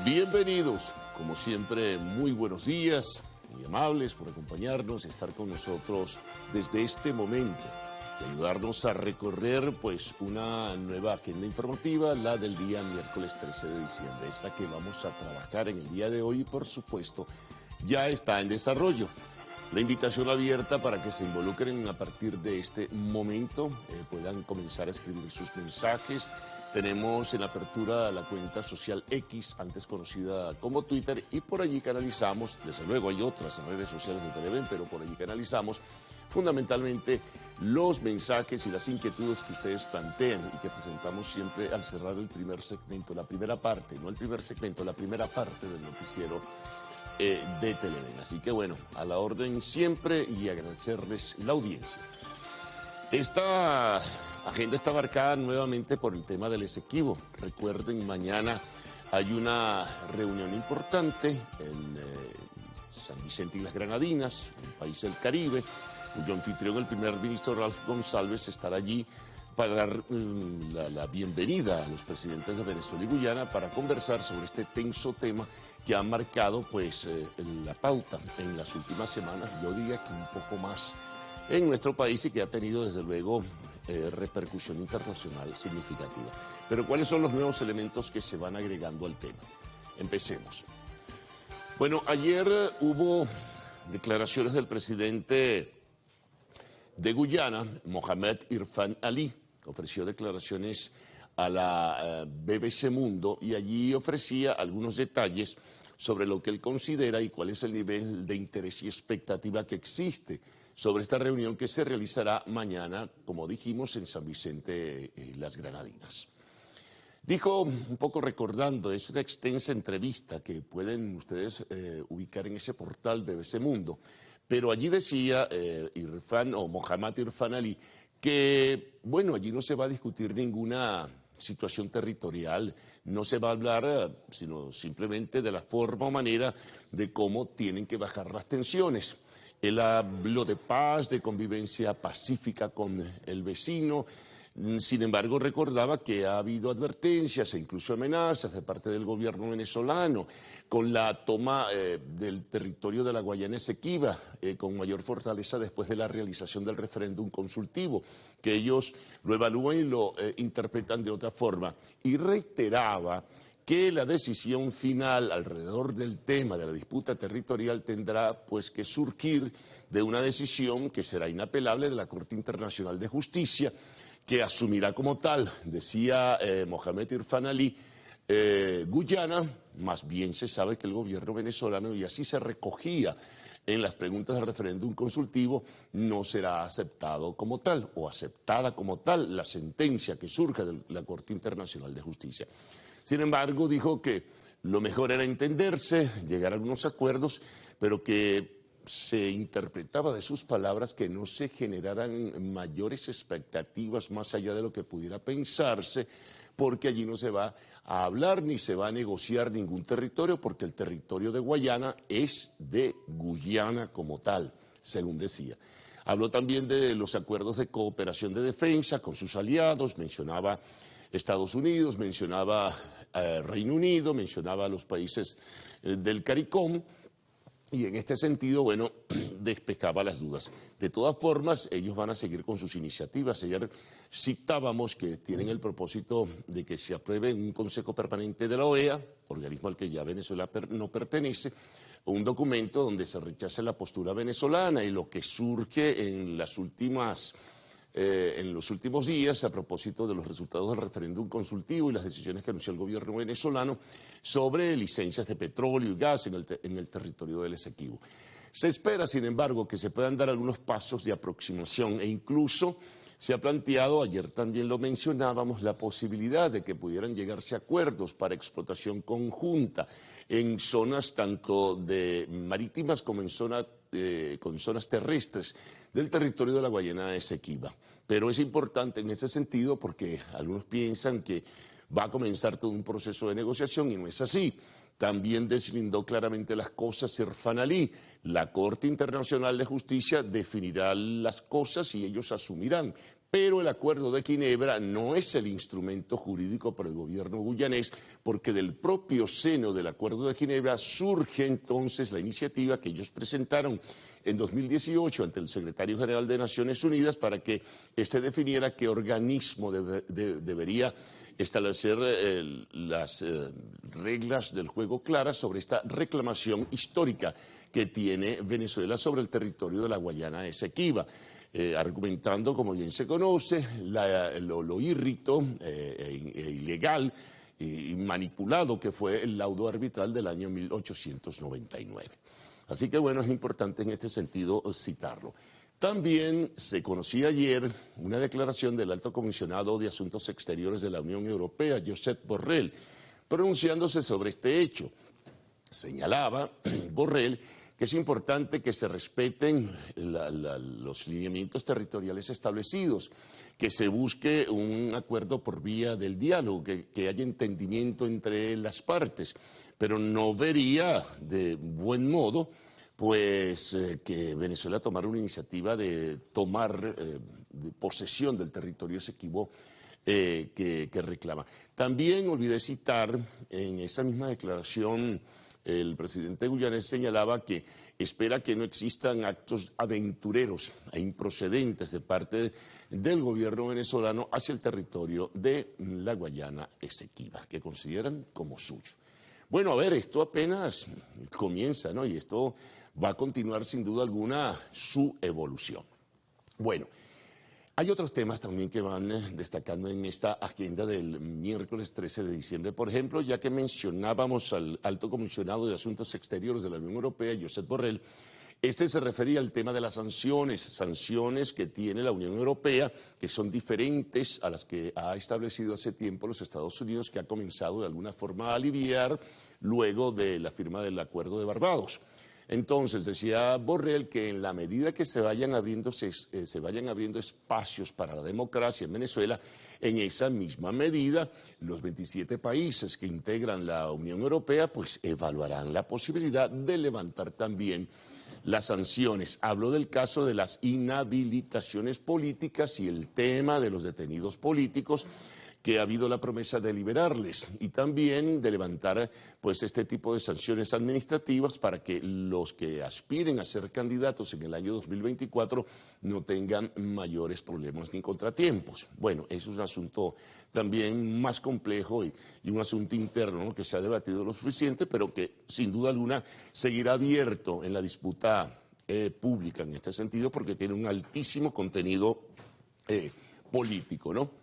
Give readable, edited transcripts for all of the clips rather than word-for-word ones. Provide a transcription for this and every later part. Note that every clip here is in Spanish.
Bienvenidos, como siempre, muy buenos días, muy amables por acompañarnos, estar con nosotros desde este momento y ayudarnos a recorrer pues una nueva agenda informativa, la del día miércoles 13 de diciembre, esa que vamos a trabajar en el día de hoy y por supuesto ya está en desarrollo. La invitación abierta para que se involucren a partir de este momento, puedan comenzar a escribir sus mensajes. Tenemos en apertura la cuenta social X, antes conocida como Twitter, y por allí canalizamos, desde luego hay otras redes sociales de Televen, pero por allí canalizamos fundamentalmente los mensajes y las inquietudes que ustedes plantean y que presentamos siempre al cerrar el primer segmento, la primera parte, no el primer segmento, la primera parte del noticiero de Televen. Así que bueno, a la orden siempre y agradecerles la audiencia. Esta agenda está marcada nuevamente por el tema del Esequibo. Recuerden, mañana hay una reunión importante en San Vicente y las Granadinas, un país del Caribe, cuyo anfitrión, el primer ministro Ralph González, estará allí para dar la bienvenida a los presidentes de Venezuela y Guyana para conversar sobre este tenso tema que ha marcado pues la pauta en las últimas semanas, yo diría que un poco más en nuestro país y que ha tenido desde luego repercusión internacional significativa. Pero ¿cuáles son los nuevos elementos que se van agregando al tema? Empecemos. Bueno, ayer hubo declaraciones del presidente de Guyana, Mohamed Irfan Ali, que ofreció declaraciones a la BBC Mundo y allí ofrecía algunos detalles sobre lo que él considera y cuál es el nivel de interés y expectativa que existe sobre esta reunión que se realizará mañana, como dijimos, en San Vicente y las Granadinas. Dijo, un poco recordando, es una extensa entrevista que pueden ustedes ubicar en ese portal BBC Mundo, pero allí decía Mohamed Irfan Ali que, bueno, allí no se va a discutir ninguna situación territorial, no se va a hablar sino simplemente de la forma o manera de cómo tienen que bajar las tensiones. Él habló de paz, de convivencia pacífica con el vecino. Sin embargo, recordaba que ha habido advertencias e incluso amenazas de parte del gobierno venezolano con la toma del territorio de la Guayana Esequiba con mayor fortaleza después de la realización del referéndum consultivo, que ellos lo evalúan y lo interpretan de otra forma. Y reiteraba que la decisión final alrededor del tema de la disputa territorial tendrá pues que surgir de una decisión que será inapelable de la Corte Internacional de Justicia, que asumirá como tal, decía Mohamed Irfan Ali, Guyana. Más bien se sabe que el gobierno venezolano, y así se recogía en las preguntas del referéndum consultivo, no será aceptado como tal o aceptada como tal la sentencia que surja de la Corte Internacional de Justicia. Sin embargo, dijo que lo mejor era entenderse, llegar a algunos acuerdos, pero que se interpretaba de sus palabras que no se generaran mayores expectativas más allá de lo que pudiera pensarse, porque allí no se va a hablar ni se va a negociar ningún territorio, porque el territorio de Guayana es de Guyana como tal, según decía. Habló también de los acuerdos de cooperación de defensa con sus aliados, mencionaba Estados Unidos, mencionaba Reino Unido, mencionaba a los países del CARICOM, y en este sentido, bueno, despejaba las dudas. De todas formas, ellos van a seguir con sus iniciativas. Ayer citábamos que tienen el propósito de que se apruebe en un Consejo Permanente de la OEA, organismo al que ya Venezuela no pertenece, un documento donde se rechaza la postura venezolana y lo que surge en los últimos días a propósito de los resultados del referéndum consultivo y las decisiones que anunció el gobierno venezolano sobre licencias de petróleo y gas en el territorio del Esequibo. Se espera, sin embargo, que se puedan dar algunos pasos de aproximación e incluso se ha planteado, ayer también lo mencionábamos, la posibilidad de que pudieran llegarse a acuerdos para explotación conjunta en zonas tanto marítimas como con zonas terrestres del territorio de la Guayana Esequiba. Pero es importante en ese sentido porque algunos piensan que va a comenzar todo un proceso de negociación y no es así. También deslindó claramente las cosas Irfan Ali. La Corte Internacional de Justicia definirá las cosas y ellos asumirán. Pero el Acuerdo de Ginebra no es el instrumento jurídico para el gobierno guyanés, porque del propio seno del Acuerdo de Ginebra surge entonces la iniciativa que ellos presentaron en 2018 ante el Secretario General de Naciones Unidas para que éste definiera qué organismo debería establecer las reglas del juego claras sobre esta reclamación histórica que tiene Venezuela sobre el territorio de la Guayana Esequiba. Argumentando, como bien se conoce, lo írrito e ilegal y manipulado que fue el laudo arbitral del año 1899. Así que bueno, es importante en este sentido citarlo. También se conocía ayer una declaración del Alto Comisionado de Asuntos Exteriores de la Unión Europea, Josep Borrell, pronunciándose sobre este hecho. Señalaba Borrell que es importante que se respeten los lineamientos territoriales establecidos, que se busque un acuerdo por vía del diálogo, que haya entendimiento entre las partes, pero no vería de buen modo pues que Venezuela tomara una iniciativa de tomar de posesión del territorio Esequibo que reclama. También olvidé citar en esa misma declaración. El presidente guyanés señalaba que espera que no existan actos aventureros e improcedentes de parte del gobierno venezolano hacia el territorio de la Guayana Esequiba, que consideran como suyo. Bueno, a ver, esto apenas comienza, ¿no? Y esto va a continuar sin duda alguna su evolución. Bueno. Hay otros temas también que van destacando en esta agenda del miércoles 13 de diciembre. Por ejemplo, ya que mencionábamos al Alto Comisionado de Asuntos Exteriores de la Unión Europea, Josep Borrell, este se refería al tema de las sanciones que tiene la Unión Europea, que son diferentes a las que ha establecido hace tiempo los Estados Unidos, que ha comenzado de alguna forma a aliviar luego de la firma del Acuerdo de Barbados. Entonces, decía Borrell que en la medida que se vayan abriendo espacios para la democracia en Venezuela, en esa misma medida, los 27 países que integran la Unión Europea, pues evaluarán la posibilidad de levantar también las sanciones. Hablo del caso de las inhabilitaciones políticas y el tema de los detenidos políticos, que ha habido la promesa de liberarles y también de levantar pues este tipo de sanciones administrativas para que los que aspiren a ser candidatos en el año 2024 no tengan mayores problemas ni contratiempos. Bueno, eso es un asunto también más complejo y un asunto interno, ¿no?, que se ha debatido lo suficiente, pero que sin duda alguna seguirá abierto en la disputa pública en este sentido porque tiene un altísimo contenido político, ¿no?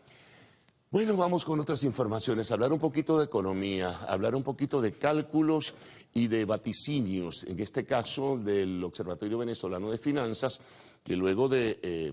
Bueno, vamos con otras informaciones, hablar un poquito de economía, hablar un poquito de cálculos y de vaticinios, en este caso del Observatorio Venezolano de Finanzas, que luego de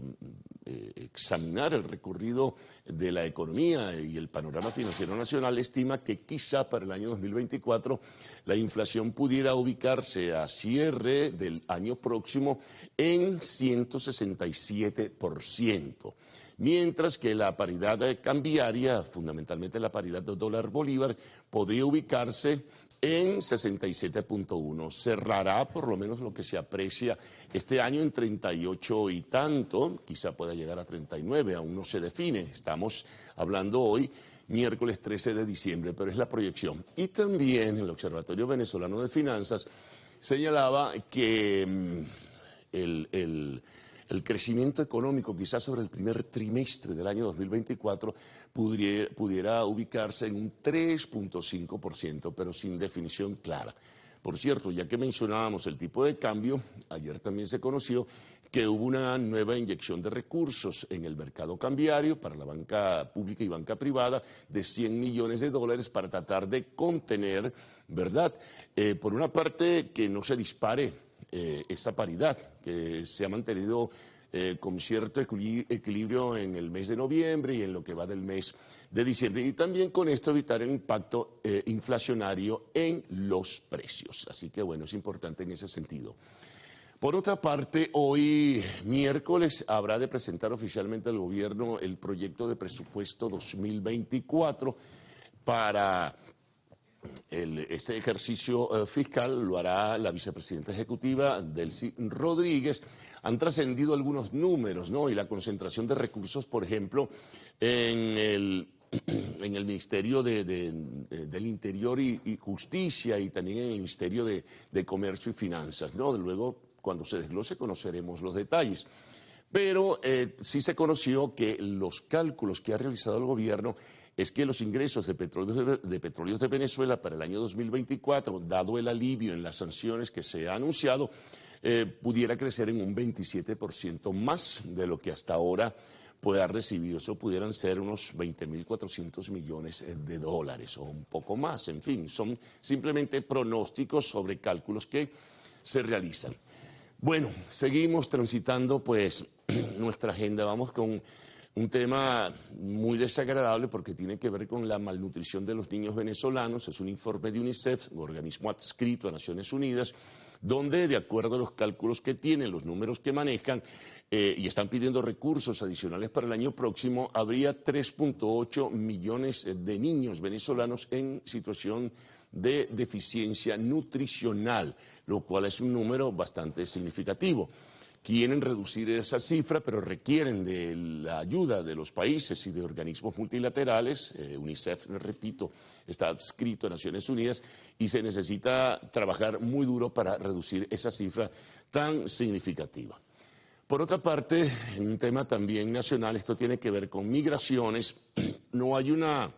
examinar el recorrido de la economía y el panorama financiero nacional, estima que quizá para el año 2024 la inflación pudiera ubicarse a cierre del año próximo en 167%. Mientras que la paridad cambiaria, fundamentalmente la paridad de dólar-bolívar, podría ubicarse en 67.1. Cerrará por lo menos lo que se aprecia este año en 38 y tanto, quizá pueda llegar a 39, aún no se define. Estamos hablando hoy, miércoles 13 de diciembre, pero es la proyección. Y también el Observatorio Venezolano de Finanzas señalaba que el crecimiento económico, quizás sobre el primer trimestre del año 2024, pudiera ubicarse en un 3.5%, pero sin definición clara. Por cierto, ya que mencionábamos el tipo de cambio, ayer también se conoció que hubo una nueva inyección de recursos en el mercado cambiario para la banca pública y banca privada de $100 millones para tratar de contener, ¿verdad? Por una parte, que no se dispare esa paridad que se ha mantenido con cierto equilibrio en el mes de noviembre y en lo que va del mes de diciembre, y también con esto evitar el impacto inflacionario en los precios. Así que bueno, es importante en ese sentido. Por otra parte, hoy miércoles habrá de presentar oficialmente al gobierno el proyecto de presupuesto 2024 para este ejercicio fiscal lo hará la vicepresidenta ejecutiva, Delcy Rodríguez. Han trascendido algunos números, ¿no? Y la concentración de recursos, por ejemplo, en el Ministerio del Interior y Justicia y también en el Ministerio de Comercio y Finanzas, ¿no? Luego, cuando se desglose, conoceremos los detalles. Pero sí se conoció que los cálculos que ha realizado el gobierno es que los ingresos de petróleos de Venezuela para el año 2024, dado el alivio en las sanciones que se ha anunciado, pudiera crecer en un 27% más de lo que hasta ahora pueda recibir. Eso pudieran ser unos 20.400 millones de dólares o un poco más. En fin, son simplemente pronósticos sobre cálculos que se realizan. Bueno, seguimos transitando pues nuestra agenda. Vamos con un tema muy desagradable porque tiene que ver con la malnutrición de los niños venezolanos. Es un informe de UNICEF, un organismo adscrito a Naciones Unidas, donde, de acuerdo a los cálculos que tienen, los números que manejan, y están pidiendo recursos adicionales para el año próximo, habría 3.8 millones de niños venezolanos en situación de deficiencia nutricional, lo cual es un número bastante significativo. Quieren reducir esa cifra, pero requieren de la ayuda de los países y de organismos multilaterales. UNICEF, repito, está adscrito a Naciones Unidas y se necesita trabajar muy duro para reducir esa cifra tan significativa. Por otra parte, en un tema también nacional, esto tiene que ver con migraciones. No hay una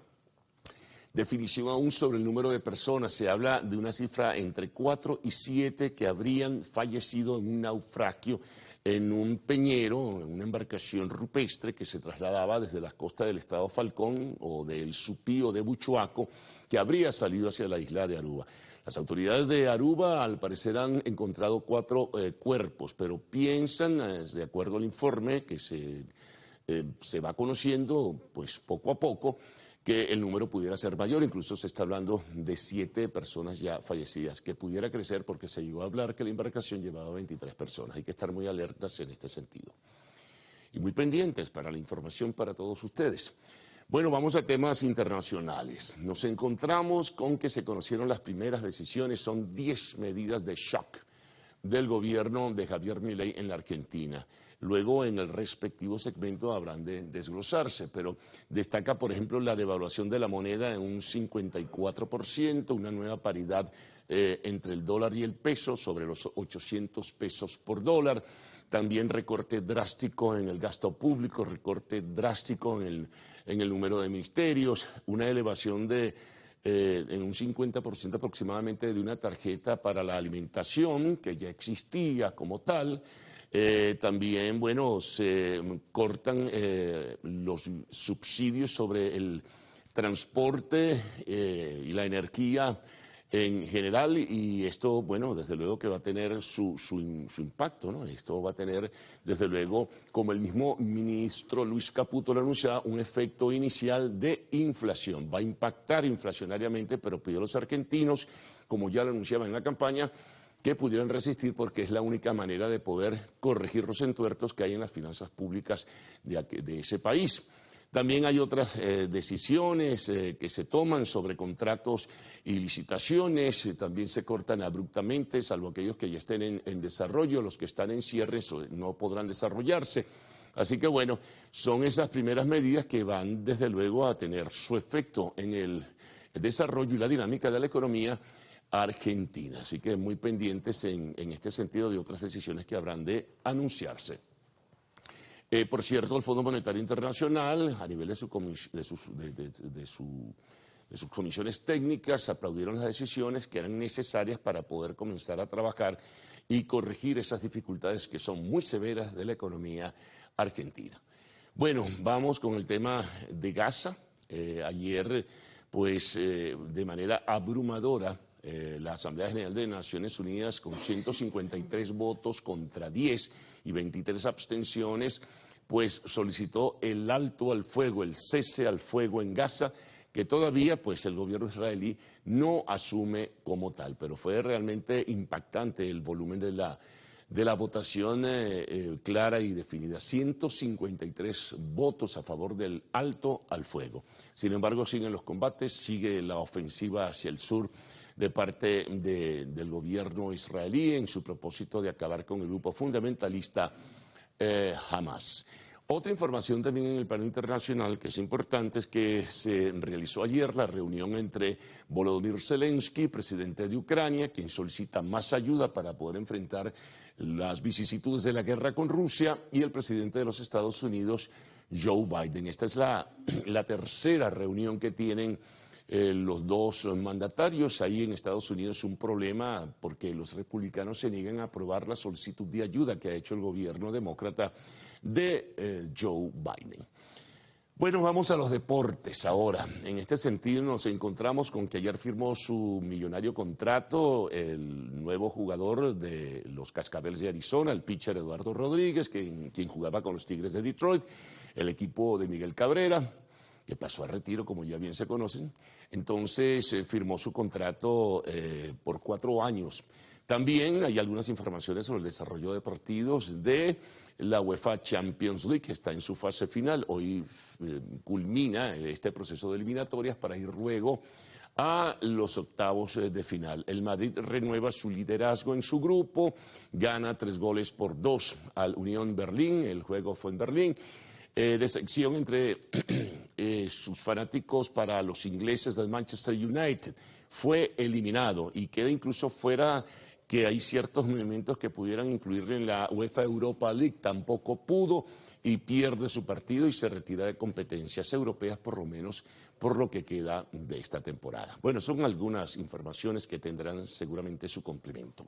definición aún sobre el número de personas. Se habla de una cifra entre 4 y 7 que habrían fallecido en un naufragio en un peñero, en una embarcación rupestre que se trasladaba desde las costas del estado Falcón o del Supí o de Buchoaco, que habría salido hacia la isla de Aruba. Las autoridades de Aruba, al parecer, han encontrado 4 cuerpos, pero piensan, de acuerdo al informe que se va conociendo pues poco a poco, que el número pudiera ser mayor. Incluso se está hablando de 7 personas ya fallecidas, que pudiera crecer porque se llegó a hablar que la embarcación llevaba 23 personas. Hay que estar muy alertas en este sentido y muy pendientes para la información para todos ustedes. Bueno, vamos a temas internacionales. Nos encontramos con que se conocieron las primeras decisiones, son 10 medidas de shock del gobierno de Javier Milei en la Argentina. Luego, en el respectivo segmento habrán de desglosarse, pero destaca, por ejemplo, la devaluación de la moneda en un 54%, una nueva paridad entre el dólar y el peso, sobre los 800 pesos por dólar. También recorte drástico en el gasto público, recorte drástico en el número de ministerios, una elevación en un 50% aproximadamente de una tarjeta para la alimentación que ya existía como tal. También, bueno, se cortan los subsidios sobre el transporte y la energía en general, y esto, bueno, desde luego que va a tener su impacto, ¿no? Esto va a tener, desde luego, como el mismo ministro Luis Caputo lo anunciaba, un efecto inicial de inflación. Va a impactar inflacionariamente, pero pidió a los argentinos, como ya lo anunciaba en la campaña, que pudieran resistir porque es la única manera de poder corregir los entuertos que hay en las finanzas públicas de ese país. También hay otras decisiones que se toman sobre contratos y licitaciones, también se cortan abruptamente, salvo aquellos que ya estén en desarrollo, los que están en cierre no podrán desarrollarse. Así que bueno, son esas primeras medidas que van desde luego a tener su efecto en el desarrollo y la dinámica de la economía argentina. Así que muy pendientes en este sentido de otras decisiones que habrán de anunciarse. Por cierto, el Fondo Monetario Internacional, a nivel de sus comisiones técnicas, aplaudieron las decisiones que eran necesarias para poder comenzar a trabajar y corregir esas dificultades que son muy severas de la economía argentina. Bueno, vamos con el tema de Gaza. Ayer, pues, de manera abrumadora, la Asamblea General de Naciones Unidas, con 153 votos contra 10 y 23 abstenciones, pues solicitó el alto al fuego, el cese al fuego en Gaza, que todavía pues el gobierno israelí no asume como tal, pero fue realmente impactante el volumen de de la votación clara y definida. 153 votos a favor del alto al fuego. Sin embargo, siguen los combates, sigue la ofensiva hacia el sur de parte del gobierno israelí en su propósito de acabar con el grupo fundamentalista Hamas. Otra información también en el plano internacional que es importante es que se realizó ayer la reunión entre Volodymyr Zelensky, presidente de Ucrania, quien solicita más ayuda para poder enfrentar las vicisitudes de la guerra con Rusia, y el presidente de los Estados Unidos, Joe Biden. Esta es la tercera reunión que tienen los dos mandatarios. Ahí en Estados Unidos un problema porque los republicanos se niegan a aprobar la solicitud de ayuda que ha hecho el gobierno demócrata de Joe Biden. Bueno, vamos a los deportes ahora. En este sentido nos encontramos con que ayer firmó su millonario contrato el nuevo jugador de los Cascabeles de Arizona, el pitcher Eduardo Rodríguez, quien jugaba con los Tigres de Detroit, el equipo de Miguel Cabrera, que pasó a retiro, como ya bien se conocen. Entonces firmó su contrato por 4 años. También hay algunas informaciones sobre el desarrollo de partidos de la UEFA Champions League, que está en su fase final. Hoy culmina este proceso de eliminatorias para ir luego a los octavos de final. El Madrid renueva su liderazgo en su grupo, gana 3-2 al Unión Berlín, el juego fue en Berlín. Decepción entre sus fanáticos para los ingleses del Manchester United. Fue eliminado y queda incluso fuera, que hay ciertos movimientos que pudieran incluirle en la UEFA Europa League. Tampoco pudo y pierde su partido y se retira de competencias europeas, por lo menos por lo que queda de esta temporada. Bueno, son algunas informaciones que tendrán seguramente su complemento.